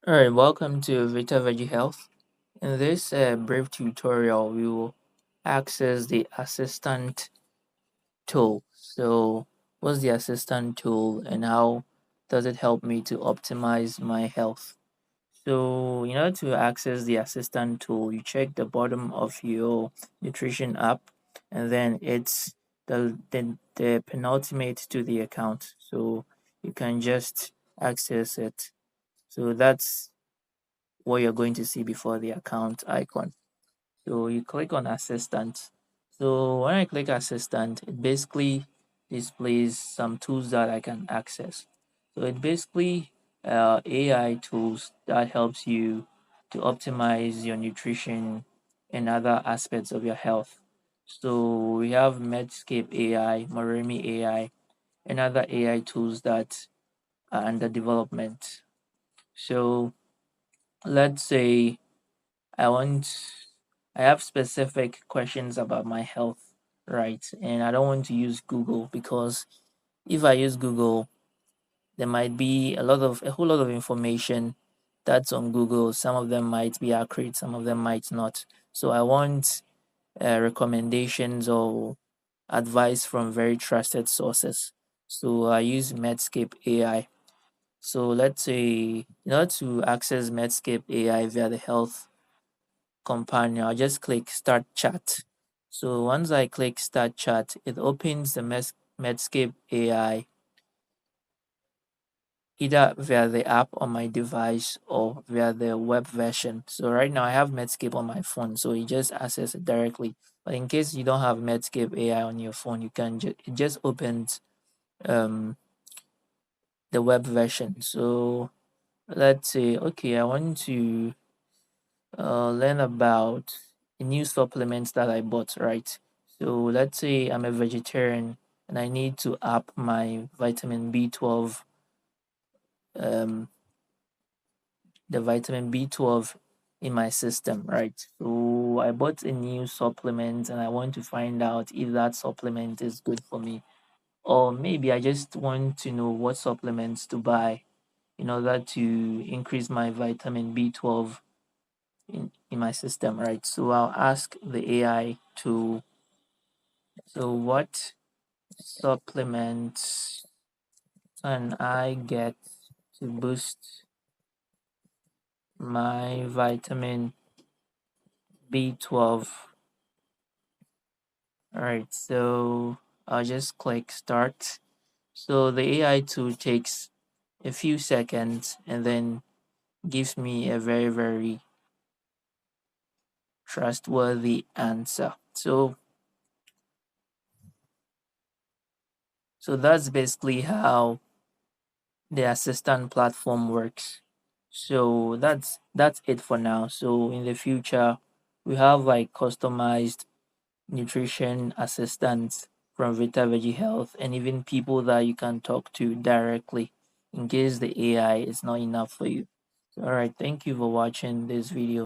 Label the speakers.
Speaker 1: All right, welcome to Vita Veggie Health. In this brief tutorial, we will access the assistant tool. So, what's the assistant tool and how does it help me to optimize my health? So, in order to access the assistant tool, you check the bottom of your nutrition app, and then it's the penultimate to the account. So, you can just access it. So, that's what you're going to see before the account icon. So you click on assistant. So when I click assistant, it basically displays some tools that I can access. So it basically AI tools that helps you to optimize your nutrition and other aspects of your health. So we have Medscape AI, Moremi AI, and other AI tools that are under development. So let's say I want I have specific questions about my health, right? And I don't want to use Google because if I use Google, there might be a whole lot of information that's on Google. Some of them might be accurate, some of them might not. So I want recommendations or advice from very trusted sources. So I use Medscape AI. So let's say in order to access Medscape AI via the health companion, I'll just click start chat. So once I click start chat, it opens the Medscape AI either via the app on my device or via the web version. So right now I have Medscape on my phone, so you just access it directly. But in case you don't have Medscape AI on your phone, you can it just opens um the web version. So let's say okay, I want to learn about a new supplements that I bought, right? So let's say I'm a vegetarian and I need to up my vitamin B12, um, the vitamin B12 in my system, right? So I bought a new supplement and I want to find out if that supplement is good for me. Or maybe I just want to know what supplements to buy in order to increase my vitamin B12 in my system, right? So I'll ask the AI to, so what supplements can I get to boost my vitamin B12? All right, so I'll just click start. So the AI tool takes a few seconds and then gives me a very, very trustworthy answer. So that's basically how the assistant platform works. So that's it for now. So in the future, we have like customized nutrition assistants from Vita Veggie Health and even people that you can talk to directly in case the AI is not enough for you. All right, thank you for watching this video.